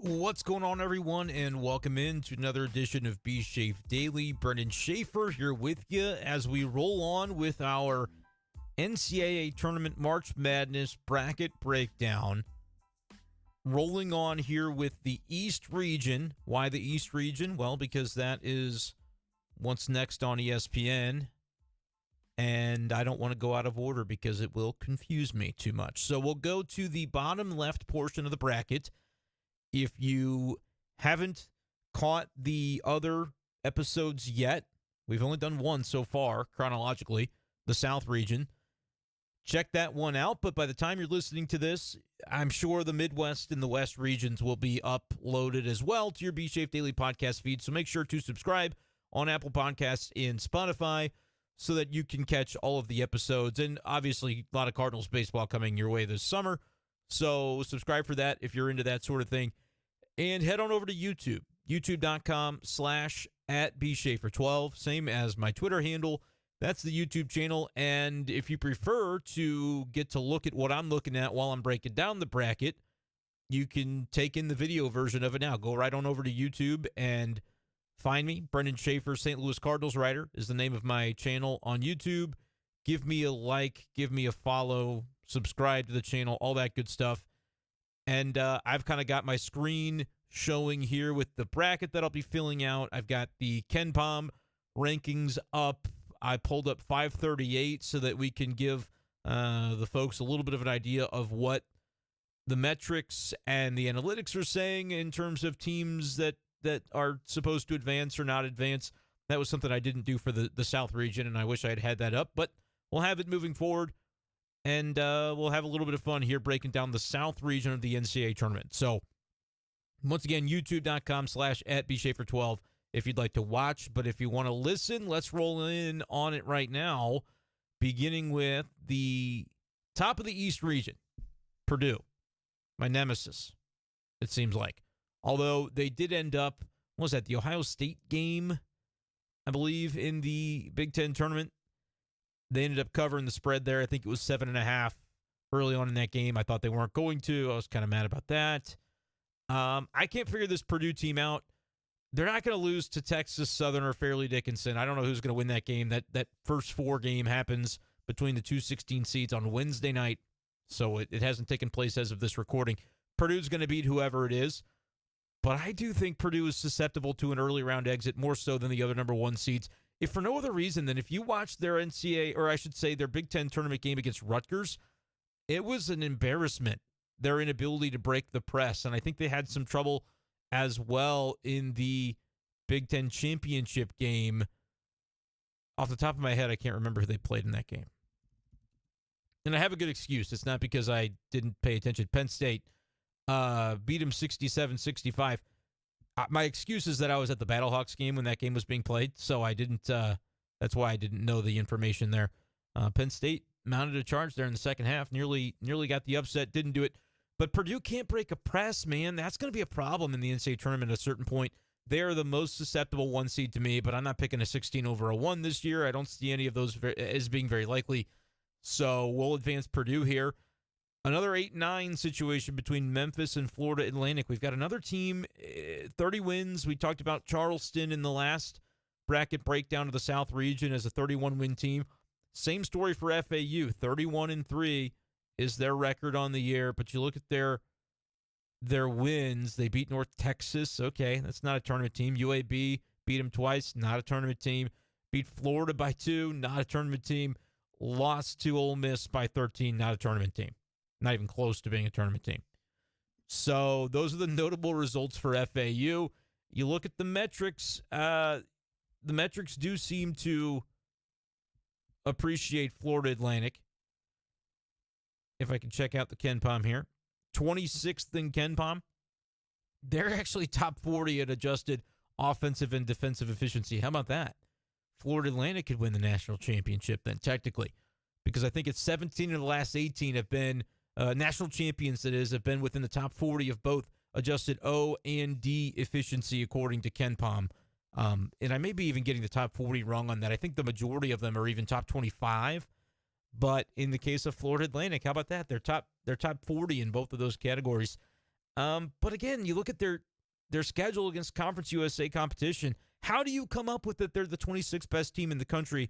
What's going on, everyone, and welcome in to another edition of B Schaefer Daily. Brenden Schaeffer here with you as we roll on with our NCAA Tournament March Madness bracket breakdown. Rolling on here with the East region. Why the East region? Well, because that is what's next on ESPN, and I don't want to go out of order because it will confuse me too much. So we'll go to the bottom left portion of the bracket. If you haven't caught the other episodes yet, we've only done one so far, chronologically, the South region. Check that one out, but by the time you're listening to this, I'm sure the Midwest and the West regions will be uploaded as well to your B-Shape Daily podcast feed, so make sure to subscribe on Apple Podcasts and Spotify so that you can catch all of the episodes, and obviously a lot of Cardinals baseball coming your way this summer, so subscribe for that if you're into that sort of thing. And head on over to YouTube, youtube.com/@bschaefer12, same as my Twitter handle. That's the YouTube channel. And if you prefer to get to look at what I'm looking at while I'm breaking down the bracket, you can take in the video version of it now. Go right on over to YouTube and find me. Brenden Schaeffer, St. Louis Cardinals writer, is the name of my channel on YouTube. Give me a like, give me a follow, subscribe to the channel, all that good stuff. And I've kind of got my screen showing here with the bracket that I'll be filling out. I've got the KenPom rankings up. I pulled up 538 so that we can give the folks a little bit of an idea of what the metrics and the analytics are saying in terms of teams that are supposed to advance or not advance. That was something I didn't do for the South region, and I wish I had had that up. But we'll have it moving forward. And we'll have a little bit of fun here breaking down the South region of the NCAA tournament. So, once again, youtube.com/@bschaefer12 if you'd like to watch. But if you want to listen, let's roll in on it right now, beginning with the top of the East region, Purdue, my nemesis, it seems like. Although they did end up, what was that, the Ohio State game, I believe, in the Big Ten tournament. They ended up covering the spread there. I think it was 7.5 early on in that game. I thought they weren't going to. I was kind of mad about that. I can't figure this Purdue team out. They're not going to lose to Texas Southern or Fairleigh Dickinson. I don't know who's going to win that game. That first four game happens between the two 16 seeds on Wednesday night, so it hasn't taken place as of this recording. Purdue's going to beat whoever it is, but I do think Purdue is susceptible to an early round exit more so than the other number one seeds. If for no other reason than if you watch their NCAA, or I should say their Big Ten tournament game against Rutgers, it was an embarrassment, their inability to break the press. And I think they had some trouble as well in the Big Ten championship game. Off the top of my head, I can't remember who they played in that game. And I have a good excuse. It's not because I didn't pay attention. Penn State beat them 67-65. My excuse is that I was at the Battlehawks game when that game was being played, so I didn't. That's why I didn't know the information there. Penn State mounted a charge there in the second half, nearly got the upset, didn't do it. But Purdue can't break a press, man. That's going to be a problem in the NCAA tournament at a certain point. They are the most susceptible one seed to me, but I'm not picking a 16 over a 1 this year. I don't see any of those as being very likely. So we'll advance Purdue here. Another 8-9 situation between Memphis and Florida Atlantic. We've got another team, 30 wins. We talked about Charleston in the last bracket breakdown of the South region as a 31-win team. Same story for FAU. 31-3 is their record on the year. But you look at their wins. They beat North Texas. Okay, that's not a tournament team. UAB beat them twice. Not a tournament team. Beat Florida by 2. Not a tournament team. Lost to Ole Miss by 13. Not a tournament team. Not even close to being a tournament team. So those are the notable results for FAU. You look at the metrics. The metrics do seem to appreciate Florida Atlantic. If I can check out the KenPom here. 26th in KenPom. They're actually top 40 at adjusted offensive and defensive efficiency. How about that? Florida Atlantic could win the national championship then, technically. Because I think it's 17 of the last 18 have been national champions, that is, have been within the top 40 of both adjusted O and D efficiency, according to KenPom. And I may be even getting the top 40 wrong on that. I think the majority of them are even top 25. But in the case of Florida Atlantic, how about that? They're top 40 in both of those categories. But again, you look at their schedule against Conference USA competition. How do you come up with that they're the 26th best team in the country?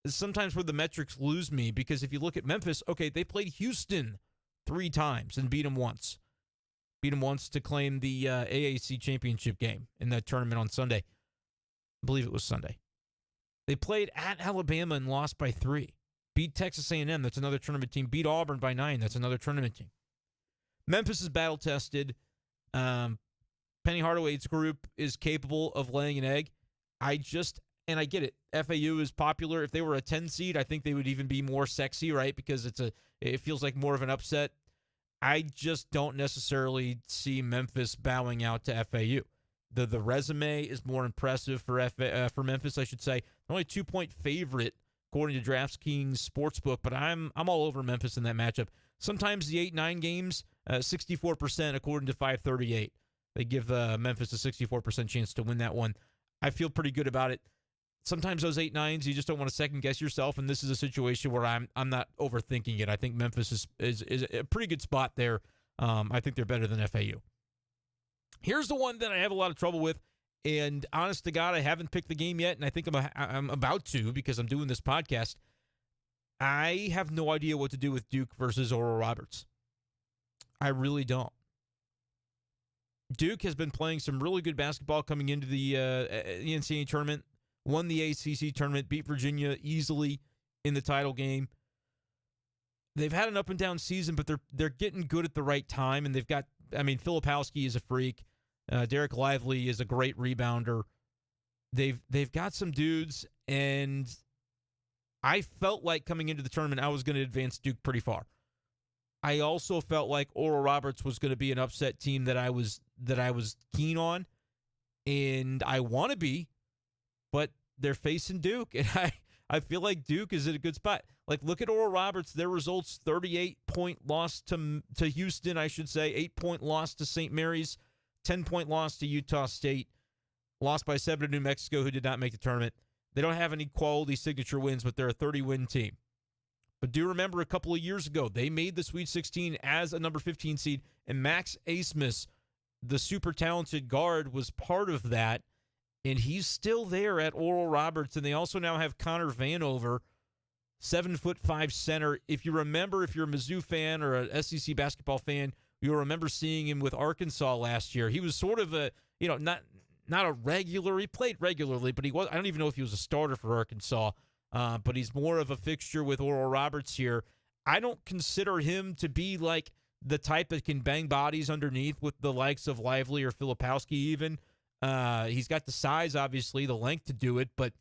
Sometimes where the metrics lose me, because if you look at Memphis, okay, they played Houston 3 times and beat them once. Beat them once to claim the AAC championship game in that tournament on Sunday. I believe it was Sunday. They played at Alabama and lost by 3. Beat Texas A&M, that's another tournament team. Beat Auburn by 9, that's another tournament team. Memphis is battle-tested. Penny Hardaway's group is capable of laying an egg. And I get it. FAU is popular. If they were a 10 seed, I think they would even be more sexy, right? Because it feels like more of an upset. I just don't necessarily see Memphis bowing out to FAU. The resume is more impressive for Memphis, I should say. They're only 2-point favorite according to DraftKings Sportsbook, but I'm all over Memphis in that matchup. Sometimes the 8-9 games, 64% according to 538. They give Memphis a 64% chance to win that one. I feel pretty good about it. Sometimes those 8-9s, you just don't want to second-guess yourself, and this is a situation where I'm not overthinking it. I think Memphis is a pretty good spot there. I think they're better than FAU. Here's the one that I have a lot of trouble with, and honest to God, I haven't picked the game yet, and I think I'm about to because I'm doing this podcast. I have no idea what to do with Duke versus Oral Roberts. I really don't. Duke has been playing some really good basketball coming into the NCAA tournament. Won the ACC tournament, beat Virginia easily in the title game. They've had an up-and-down season, but they're getting good at the right time, and they've got, Filipowski is a freak. Derek Lively is a great rebounder. They've got some dudes, and I felt like coming into the tournament I was going to advance Duke pretty far. I also felt like Oral Roberts was going to be an upset team that I was keen on, and I want to be, but they're facing Duke, and I feel like Duke is in a good spot. Like, look at Oral Roberts, their results: 38-point loss to Houston, I should say, 8-point loss to St. Mary's, 10-point loss to Utah State, lost by 7 to New Mexico, who did not make the tournament. They don't have any quality signature wins, but they're a 30-win team. But do remember a couple of years ago, they made the Sweet 16 as a number 15 seed, and Max Asmus, the super talented guard, was part of that, and he's still there at Oral Roberts. And they also now have Connor Vanover, 7'5" center. If you remember, if you're a Mizzou fan or an SEC basketball fan, you'll remember seeing him with Arkansas last year. He was sort of a, not a regular. He played regularly, but I don't even know if he was a starter for Arkansas. But he's more of a fixture with Oral Roberts here. I don't consider him to be like the type that can bang bodies underneath with the likes of Lively or Filipowski even. He's got the size, obviously, the length to do it, but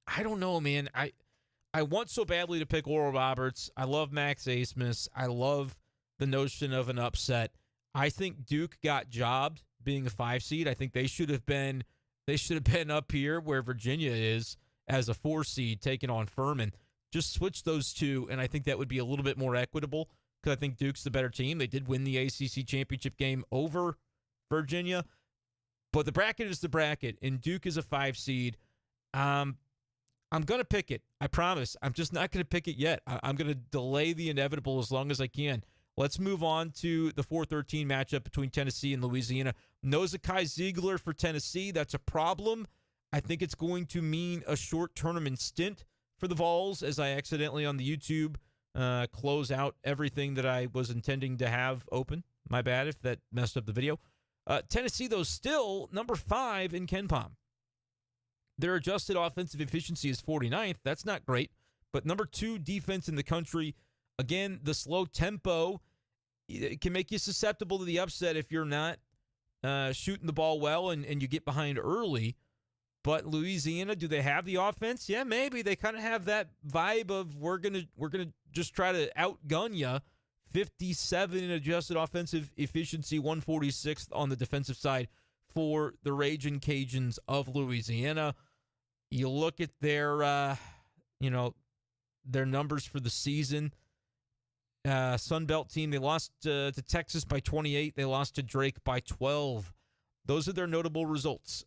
I don't know, man. I want so badly to pick Oral Roberts. I love Max Asmus. I love the notion of an upset. I think Duke got jobbed being a 5 seed. I think they should have been up here where Virginia is as a 4 seed taking on Furman. Just switch those two, and I think that would be a little bit more equitable because I think Duke's the better team. They did win the ACC championship game over Virginia, but the bracket is the bracket, and Duke is a 5 seed. I'm going to pick it. I promise. I'm just not going to pick it yet. I'm going to delay the inevitable as long as I can. Let's move on to the 4-13 matchup between Tennessee and Louisiana. No Zakai Ziegler for Tennessee. That's a problem. I think it's going to mean a short tournament stint for the Vols as I accidentally on the YouTube close out everything that I was intending to have open. My bad if that messed up the video. Tennessee, though, still number 5 in KenPom. Their adjusted offensive efficiency is 49th. That's not great. But number 2 defense in the country. Again, the slow tempo can make you susceptible to the upset if you're not shooting the ball well and you get behind early. But Louisiana, do they have the offense? Yeah, maybe. They kind of have that vibe of we're gonna just try to outgun you. 57 in adjusted offensive efficiency, 146th on the defensive side for the Ragin' Cajuns of Louisiana. You look at their numbers for the season. Sun Belt team, they lost to Texas by 28. They lost to Drake by 12. Those are their notable results.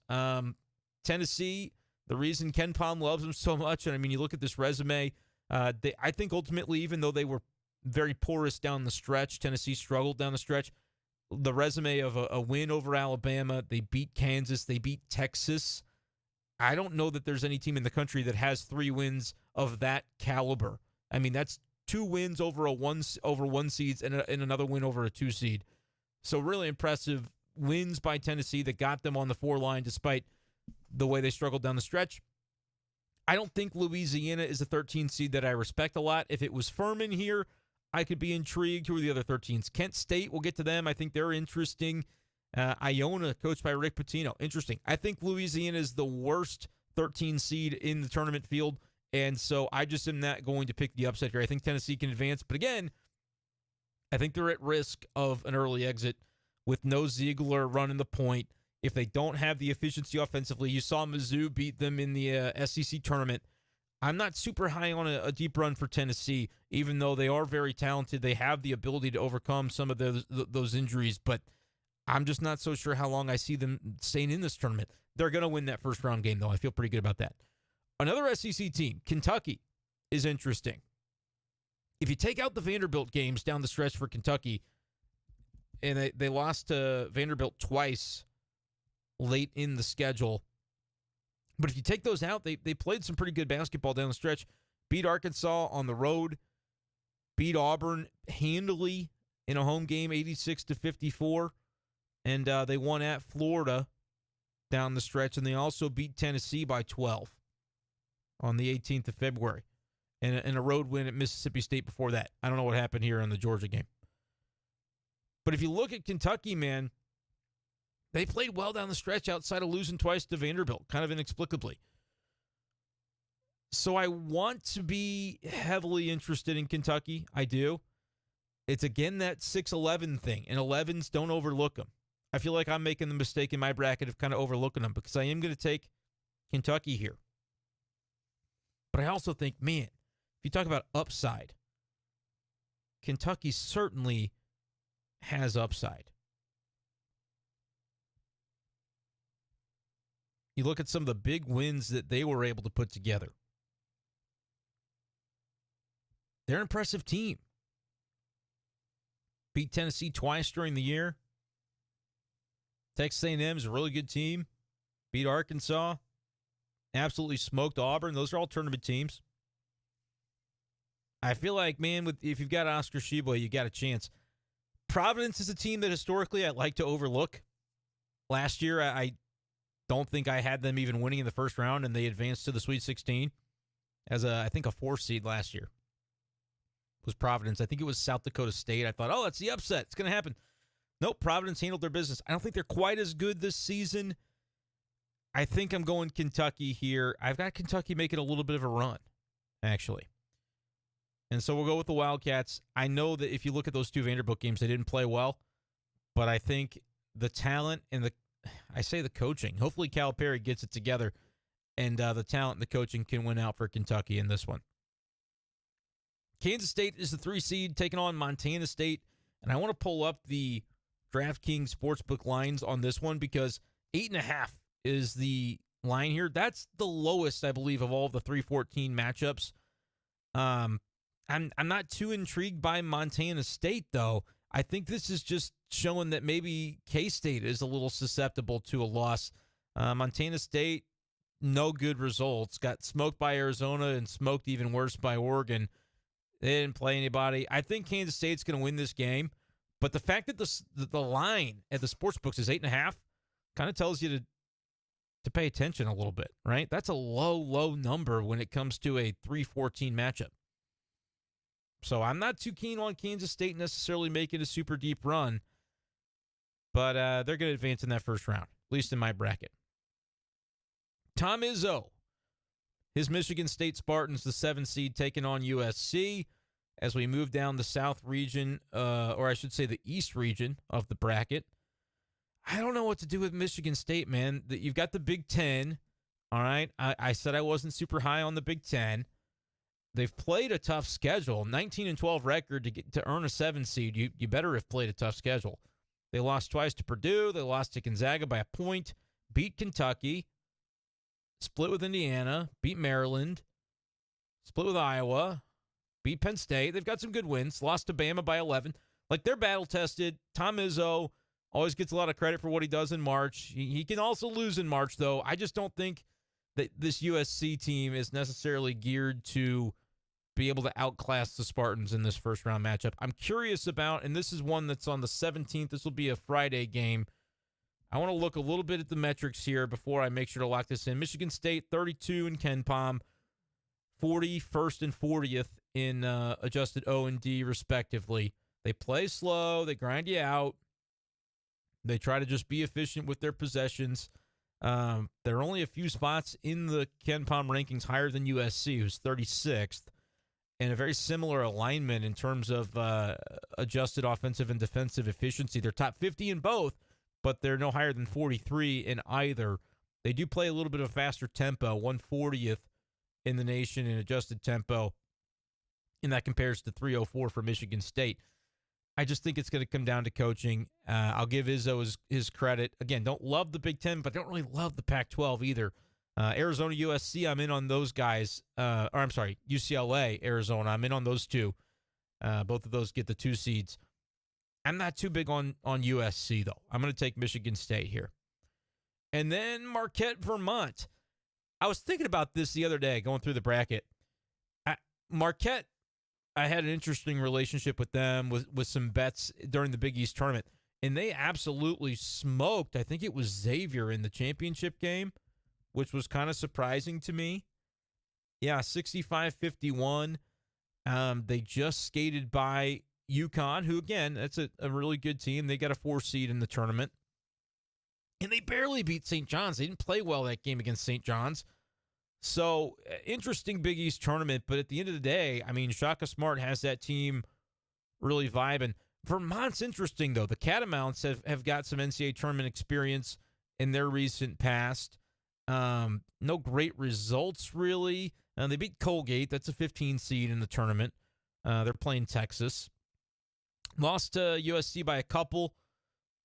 Tennessee, the reason KenPom loves them so much, and you look at this resume, I think ultimately, even though they were very porous down the stretch, Tennessee struggled down the stretch, the resume of a win over Alabama. They beat Kansas. They beat Texas. I don't know that there's any team in the country that has 3 wins of that caliber. I mean, that's 2 wins over one seeds and another win over a 2 seed. So really impressive wins by Tennessee that got them on the 4 line despite the way they struggled down the stretch. I don't think Louisiana is a 13 seed that I respect a lot. If it was Furman here, I could be intrigued. Who are the other 13s? Kent State, we'll get to them. I think they're interesting. Iona, coached by Rick Pitino, interesting. I think Louisiana is the worst 13 seed in the tournament field, and so I just am not going to pick the upset here. I think Tennessee can advance, but again, I think they're at risk of an early exit with no Ziegler running the point. If they don't have the efficiency offensively, you saw Mizzou beat them in the SEC tournament. I'm not super high on a deep run for Tennessee, even though they are very talented. They have the ability to overcome some of those injuries, but I'm just not so sure how long I see them staying in this tournament. They're going to win that first round game, though. I feel pretty good about that. Another SEC team, Kentucky, is interesting. If you take out the Vanderbilt games down the stretch for Kentucky, and they lost to Vanderbilt twice late in the schedule, but if you take those out, they played some pretty good basketball down the stretch. Beat Arkansas on the road. Beat Auburn handily in a home game, 86-54. And they won at Florida down the stretch. And they also beat Tennessee by 12 on the 18th of February. And a road win at Mississippi State before that. I don't know what happened here in the Georgia game. But if you look at Kentucky, man, they played well down the stretch outside of losing twice to Vanderbilt, kind of inexplicably. So I want to be heavily interested in Kentucky. I do. It's, again, that 6-11 thing, and 11s, don't overlook them. I feel like I'm making the mistake in my bracket of kind of overlooking them because I am going to take Kentucky here. But I also think, man, if you talk about upside, Kentucky certainly has upside. You look at some of the big wins that they were able to put together. They're an impressive team. Beat Tennessee twice during the year. Texas A&M is a really good team. Beat Arkansas. Absolutely smoked Auburn. Those are all tournament teams. I feel like, man, if you've got Oscar Tshiebwe, you got a chance. Providence is a team that historically I like to overlook. Last year, I don't think I had them even winning in the first round, and they advanced to the Sweet 16 as I think a 4 seed last year. It was Providence. I think it was South Dakota State. I thought, that's the upset. It's going to happen. Nope, Providence handled their business. I don't think they're quite as good this season. I think I'm going Kentucky here. I've got Kentucky making a little bit of a run, actually. And so we'll go with the Wildcats. I know that if you look at those 2 Vanderbilt games, they didn't play well, but I think the talent and the coaching. Hopefully Calipari gets it together, and the talent and the coaching can win out for Kentucky in this one. Kansas State is the 3 seed taking on Montana State, and I want to pull up the DraftKings Sportsbook lines on this one because 8.5 is the line here. That's the lowest, I believe, of all of the 3-14 matchups. I'm not too intrigued by Montana State, though. I think this is just showing that maybe K-State is a little susceptible to a loss. Montana State, no good results. Got smoked by Arizona and smoked even worse by Oregon. They didn't play anybody. I think Kansas State's going to win this game. But the fact that the line at the sportsbooks is 8.5 kind of tells you to pay attention a little bit, right? That's a low number when it comes to a 3-14 matchup. So I'm not too keen on Kansas State necessarily making a super deep run, but they're going to advance in that first round, at least in my bracket. Tom Izzo, his Michigan State Spartans, the 7 seed, taking on USC as we move down the South region, or I should say the East region of the bracket. I don't know what to do with Michigan State, man. You've got the Big Ten, all right? I said I wasn't super high on the Big Ten. They've played a tough schedule, 19-12 record to earn a 7 seed. You better have played a tough schedule. They lost twice to Purdue. They lost to Gonzaga by a point, beat Kentucky, split with Indiana, beat Maryland, split with Iowa, beat Penn State. They've got some good wins. Lost to Bama by 11. Like, they're battle-tested. Tom Izzo, Always gets a lot of credit for what he does in March. He can also lose in March, though. I just don't think that this USC team is necessarily geared to be able to outclass the Spartans in this first-round matchup. I'm curious about, and this is one that's on the 17th. This will be a Friday game. I want to look a little bit at the metrics here before I make sure to lock this in. Michigan State, 32 in KenPom, 41st and 40th in adjusted O&D, respectively. They play slow. They grind you out. They try to just be efficient with their possessions. There are only a few spots in the KenPom rankings higher than USC, who's 36th, and a very similar alignment in terms of adjusted offensive and defensive efficiency. They're top 50 in both, but they're no higher than 43 in either. They do play a little bit of a faster tempo, 140th in the nation in adjusted tempo, and that compares to 304 for Michigan State. I just think it's going to come down to coaching. I'll give Izzo his credit. Again, don't love the Big Ten, but don't really love the Pac-12 either. Arizona, USC, I'm in on those guys. UCLA, Arizona, I'm in on those two. Both of those get the 2 seeds. I'm not too big on USC, though. I'm going to take Michigan State here. And then Marquette, Vermont. I was thinking about this the other day, going through the bracket. Marquette, I had an interesting relationship with them with some bets during the Big East tournament, and they absolutely smoked, I think it was Xavier in the championship game, which was kind of surprising to me. Yeah, 65-51. They just skated by UConn, who, again, that's a really good team. They got a 4 seed in the tournament. And they barely beat St. John's. They didn't play well that game against St. John's. So, interesting Big East tournament. But at the end of the day, I mean, Shaka Smart has that team really vibing. Vermont's interesting, though. The Catamounts have got some NCAA tournament experience in their recent past. No great results, really. They beat Colgate. That's a 15 seed in the tournament. They're playing Texas. Lost to USC by a couple.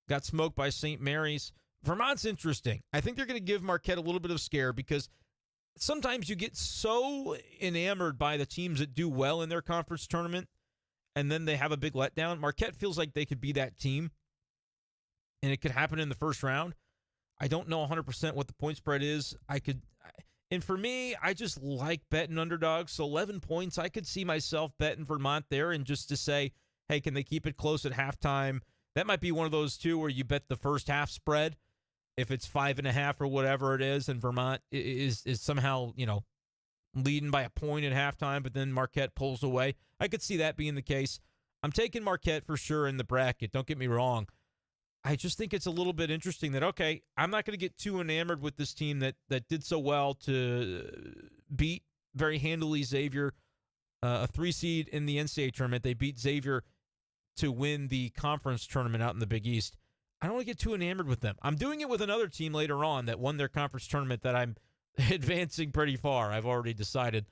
Got smoked by St. Mary's. Vermont's interesting. I think they're going to give Marquette a little bit of scare because sometimes you get so enamored by the teams that do well in their conference tournament, and then they have a big letdown. Marquette feels like they could be that team, and it could happen in the first round. I don't know 100% what the point spread is. And for me, I just like betting underdogs. So 11 points, I could see myself betting Vermont there, and just to say, hey, can they keep it close at halftime? That might be one of those two where you bet the first half spread. If it's 5.5 or whatever it is, and Vermont is somehow, leading by a point at halftime, but then Marquette pulls away. I could see that being the case. I'm taking Marquette for sure in the bracket. Don't get me wrong. I just think it's a little bit interesting that, okay, I'm not going to get too enamored with this team that did so well to beat very handily Xavier, a 3 seed in the NCAA tournament. They beat Xavier to win the conference tournament out in the Big East. I don't want to get too enamored with them. I'm doing it with another team later on that won their conference tournament that I'm advancing pretty far. I've already decided.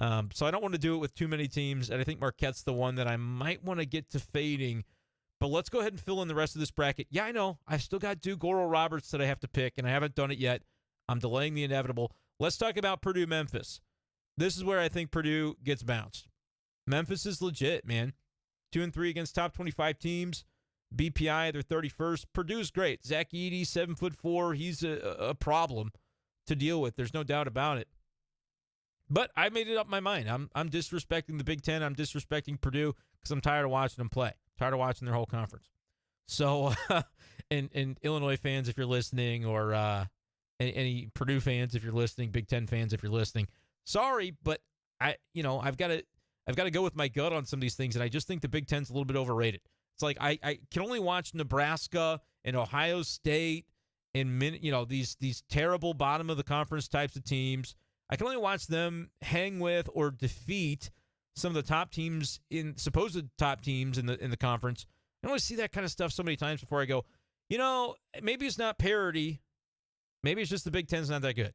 So I don't want to do it with too many teams, and I think Marquette's the one that I might want to get to fading. But let's go ahead and fill in the rest of this bracket. Yeah, I know. I've still got Duke Oral Roberts that I have to pick, and I haven't done it yet. I'm delaying the inevitable. Let's talk about Purdue-Memphis. This is where I think Purdue gets bounced. Memphis is legit, man. 2-3 against top 25 teams. BPI, they're 31st. Purdue's great. Zach Edey, 7'4". He's a problem to deal with. There's no doubt about it. But I made it up my mind. I'm disrespecting the Big Ten. I'm disrespecting Purdue because I'm tired of watching them play. Tired of watching their whole conference. So, and Illinois fans, if you're listening, or any Purdue fans, if you're listening, Big Ten fans, if you're listening, sorry, but I've got to go with my gut on some of these things, and I just think the Big Ten's a little bit overrated. It's like I can only watch Nebraska and Ohio State and these terrible bottom of the conference types of teams. I can only watch them hang with or defeat some of the top teams supposed top teams in the conference. I only see that kind of stuff so many times before I go, maybe it's not parity. Maybe it's just the Big Ten's not that good.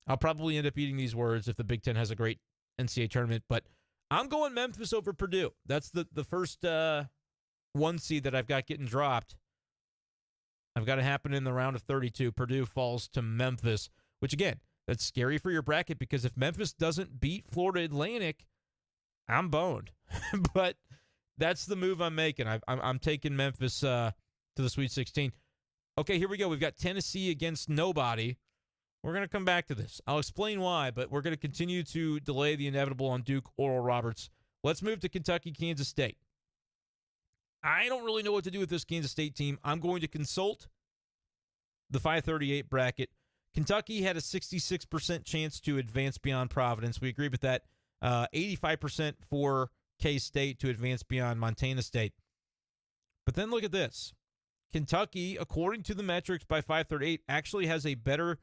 I'll probably end up eating these words if the Big Ten has a great NCAA tournament, but I'm going Memphis over Purdue. That's the first 1 seed that I've got getting dropped. I've got to happen in the round of 32. Purdue falls to Memphis, which, again, that's scary for your bracket because if Memphis doesn't beat Florida Atlantic, I'm boned. But that's the move I'm making. I'm taking Memphis to the Sweet 16. Okay, here we go. We've got Tennessee against nobody. We're going to come back to this. I'll explain why, but we're going to continue to delay the inevitable on Duke, Oral Roberts. Let's move to Kentucky, Kansas State. I don't really know what to do with this Kansas State team. I'm going to consult the 538 bracket. Kentucky had a 66% chance to advance beyond Providence. We agree with that. 85% for K-State to advance beyond Montana State. But then look at this. Kentucky, according to the metrics by 538, actually has a better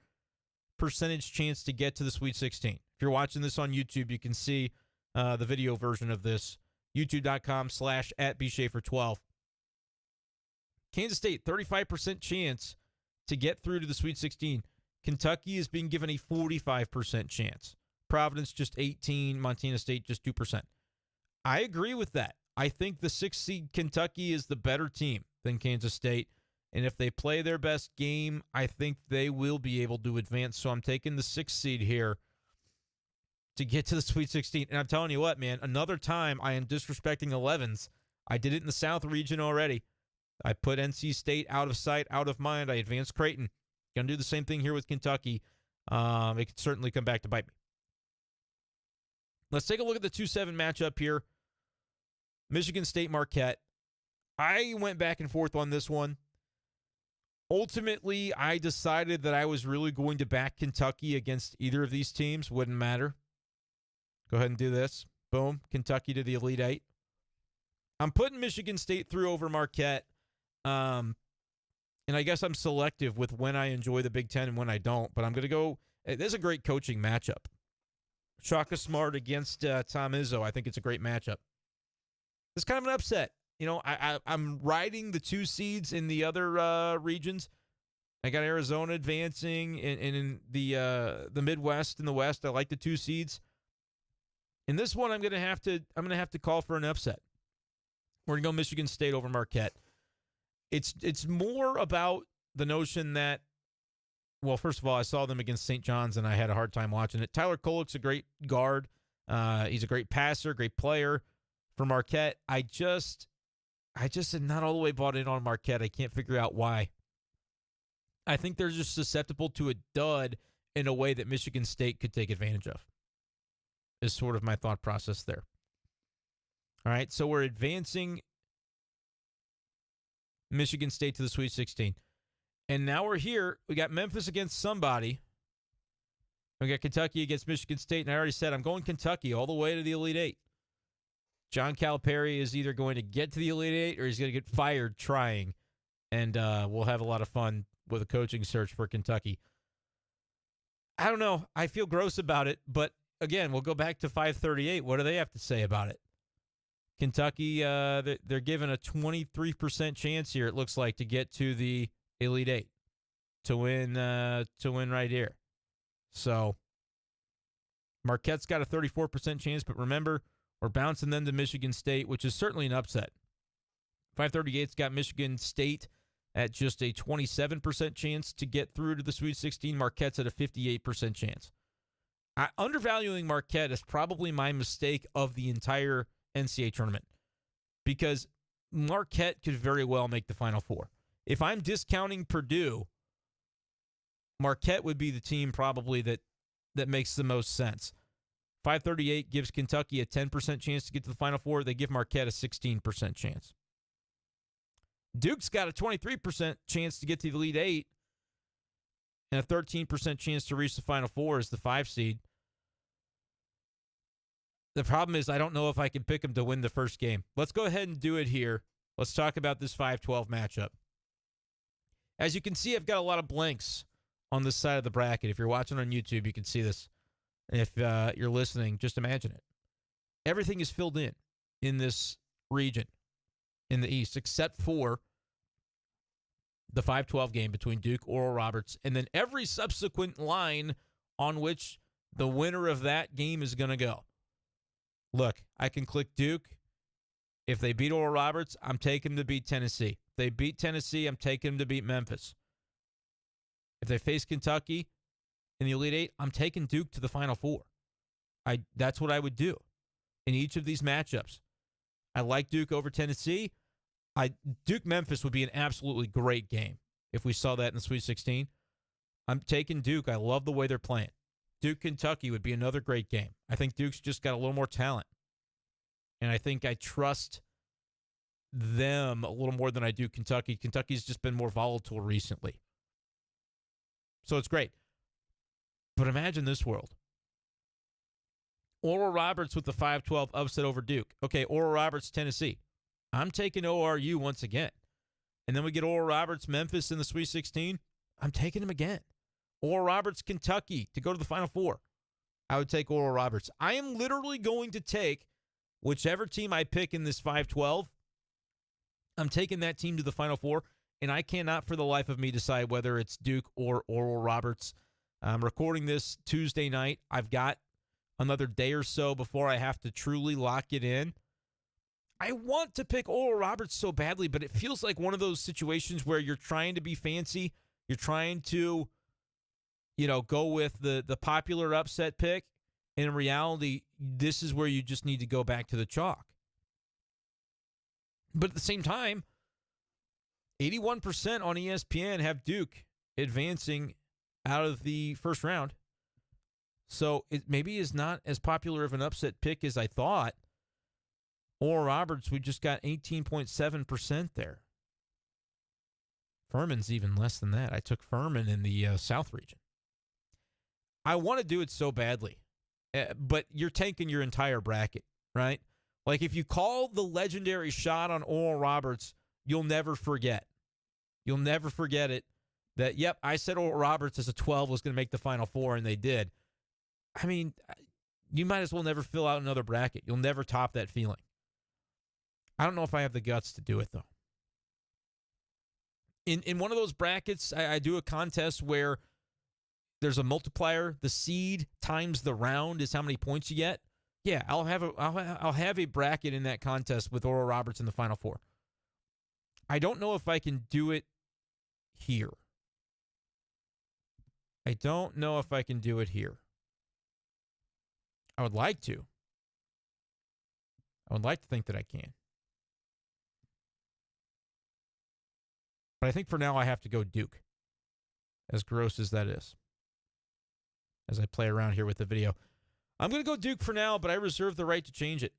percentage chance to get to the Sweet 16. If you're watching this on YouTube, you can see the video version of this. YouTube.com/@bschaeffer12. Kansas State, 35% chance to get through to the Sweet 16. Kentucky is being given a 45% chance. Providence just 18, Montana State just 2%. I agree with that. I think the 6th seed Kentucky is the better team than Kansas State. And if they play their best game, I think they will be able to advance. So I'm taking the 6th seed here to get to the Sweet 16. And I'm telling you what, man, another time I am disrespecting 11s. I did it in the South region already. I put NC State out of sight, out of mind. I advanced Creighton. Going to do the same thing here with Kentucky. It could certainly come back to bite me. Let's take a look at the 2-7 matchup here. Michigan State, Marquette. I went back and forth on this one. Ultimately, I decided that I was really going to back Kentucky against either of these teams. Wouldn't matter. Go ahead and do this. Boom. Kentucky to the Elite Eight. I'm putting Michigan State through over Marquette. And I guess I'm selective with when I enjoy the Big Ten and when I don't. But I'm going to go. This is a great coaching matchup. Shaka Smart against Tom Izzo. I think it's a great matchup. It's kind of an upset. You know, I'm riding the 2 seeds in the other regions. I got Arizona advancing, and in the Midwest and the West, I like the 2 seeds. In this one, I'm gonna have to call for an upset. We're gonna go Michigan State over Marquette. It's more about the notion that, well, first of all, I saw them against St. John's, and I had a hard time watching it. Tyler Kolek's a great guard. He's a great passer, great player. For Marquette, I just am not all the way bought in on Marquette. I can't figure out why. I think they're just susceptible to a dud in a way that Michigan State could take advantage of, is sort of my thought process there. All right, so we're advancing Michigan State to the Sweet 16. And now we're here. We got Memphis against somebody. We got Kentucky against Michigan State. And I already said I'm going Kentucky all the way to the Elite Eight. John Calipari is either going to get to the Elite Eight or he's going to get fired trying. And we'll have a lot of fun with a coaching search for Kentucky. I don't know. I feel gross about it. But, again, we'll go back to 538. What do they have to say about it? Kentucky, they're given a 23% chance here, it looks like, to get to the Elite Eight, to win right here. So Marquette's got a 34% chance, but remember, we're bouncing them to Michigan State, which is certainly an upset. 538's got Michigan State at just a 27% chance to get through to the Sweet 16. Marquette's at a 58% chance. Undervaluing Marquette is probably my mistake of the entire NCAA tournament, because Marquette could very well make the Final Four. If I'm discounting Purdue, Marquette would be the team probably that makes the most sense. 538 gives Kentucky a 10% chance to get to the Final Four. They give Marquette a 16% chance. Duke's got a 23% chance to get to the Elite Eight and a 13% chance to reach the Final Four as the 5 seed. The problem is I don't know if I can pick them to win the first game. Let's go ahead and do it here. Let's talk about this 5-12 matchup. As you can see, I've got a lot of blanks on this side of the bracket. If you're watching on YouTube, you can see this. If you're listening, just imagine it. Everything is filled in this region in the East, except for the 5-12 game between Duke, Oral Roberts, and then every subsequent line on which the winner of that game is going to go. Look, I can click Duke. If they beat Oral Roberts, I'm taking them to beat Tennessee. If they beat Tennessee, I'm taking them to beat Memphis. If they face Kentucky in the Elite Eight, I'm taking Duke to the Final Four. That's what I would do in each of these matchups. I like Duke over Tennessee. Duke-Memphis would be an absolutely great game if we saw that in the Sweet 16. I'm taking Duke. I love the way they're playing. Duke-Kentucky would be another great game. I think Duke's just got a little more talent. And I think I trust them a little more than I do Kentucky. Kentucky's just been more volatile recently. So it's great. But imagine this world. Oral Roberts with the 5-12 upset over Duke. Okay, Oral Roberts, Tennessee. I'm taking ORU once again. And then we get Oral Roberts, Memphis in the Sweet 16. I'm taking him again. Oral Roberts, Kentucky to go to the Final Four. I would take Oral Roberts. I am literally going to take whichever team I pick in this 5-12. I'm taking that team to the Final Four, and I cannot for the life of me decide whether it's Duke or Oral Roberts. I'm recording this Tuesday night. I've got another day or so before I have to truly lock it in. I want to pick Oral Roberts so badly, but it feels like one of those situations where you're trying to be fancy. You're trying to, go with the popular upset pick. And in reality, this is where you just need to go back to the chalk. But at the same time, 81% on ESPN have Duke advancing out of the first round. So it maybe is not as popular of an upset pick as I thought. Oral Roberts, we just got 18.7% there. Furman's even less than that. I took Furman in the South region. I want to do it so badly, but you're tanking your entire bracket, right? Like if you call the legendary shot on Oral Roberts, you'll never forget. You'll never forget it that, yep, I said Oral Roberts as a 12 was going to make the Final Four, and they did. I mean, you might as well never fill out another bracket. You'll never top that feeling. I don't know if I have the guts to do it, though. In one of those brackets, I do a contest where there's a multiplier. The seed times the round is how many points you get. Yeah, I'll have a bracket in that contest with Oral Roberts in the Final Four. I don't know if I can do it here. I don't know if I can do it here. I would like to. I would like to think that I can. But I think for now I have to go Duke. As gross as that is. As I play around here with the video. I'm going to go Duke for now, but I reserve the right to change it.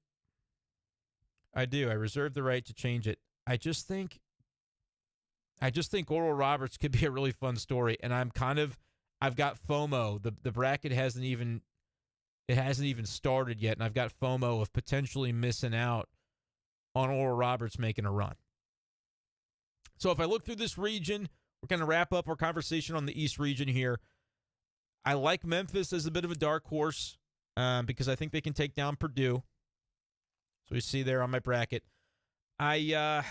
I do. I reserve the right to change it. I just think Oral Roberts could be a really fun story, and I've got FOMO. The bracket hasn't even started yet, and I've got FOMO of potentially missing out on Oral Roberts making a run. So if I look through this region, we're going to wrap up our conversation on the East region here. I like Memphis as a bit of a dark horse because I think they can take down Purdue. So you see there on my bracket. I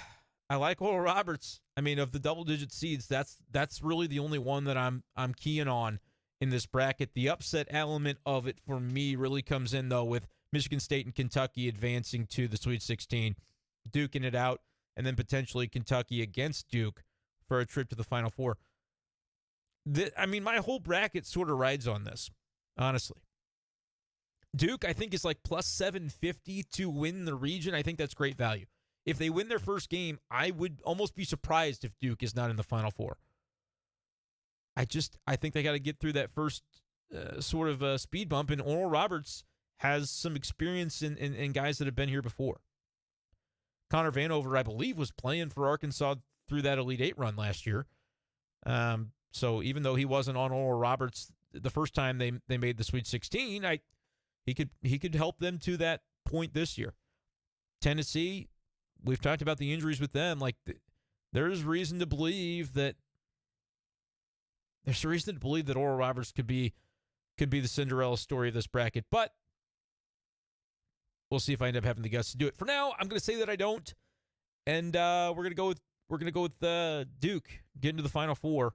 like Oral Roberts. I mean, of the double-digit seeds, that's really the only one that I'm keying on in this bracket. The upset element of it for me really comes in, though, with Michigan State and Kentucky advancing to the Sweet 16, duking it out, and then potentially Kentucky against Duke for a trip to the Final Four. My whole bracket sort of rides on this, honestly. Duke, I think, is like plus 750 to win the region. I think that's great value. If they win their first game, I would almost be surprised if Duke is not in the Final Four. I think they got to get through that first sort of speed bump, and Oral Roberts has some experience in guys that have been here before. Connor Vanover, I believe, was playing for Arkansas through that Elite Eight run last year. So even though he wasn't on Oral Roberts the first time they made the Sweet 16, he could help them to that point this year. Tennessee, we've talked about the injuries with them. Like there's reason to believe that Oral Roberts could be the Cinderella story of this bracket, but we'll see if I end up having the guts to do it. For now, I'm going to say that I don't, and we're going to go with Duke getting to the Final Four,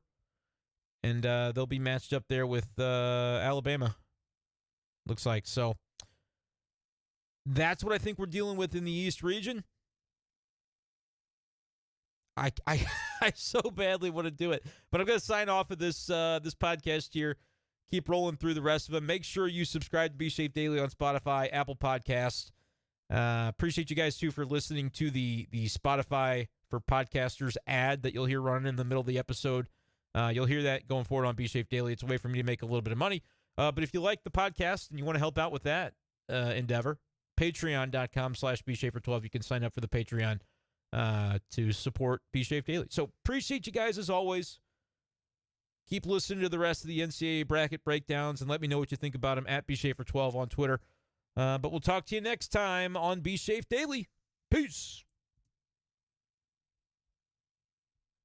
and they'll be matched up there with Alabama. Looks like so. That's what I think we're dealing with in the East region. I so badly want to do it, but I'm going to sign off of this podcast here. Keep rolling through the rest of them. Make sure you subscribe to Be Safe Daily on Spotify, Apple Podcasts. Appreciate you guys, too, for listening to the Spotify for podcasters ad that you'll hear running in the middle of the episode. You'll hear that going forward on B Shape Daily. It's a way for me to make a little bit of money. But if you like the podcast and you want to help out with that endeavor, patreon.com/bshafer12. You can sign up for the Patreon to support B Shape Daily. So appreciate you guys as always. Keep listening to the rest of the NCAA bracket breakdowns and let me know what you think about them at bshafer12 on Twitter. But we'll talk to you next time on B Shape Daily. Peace.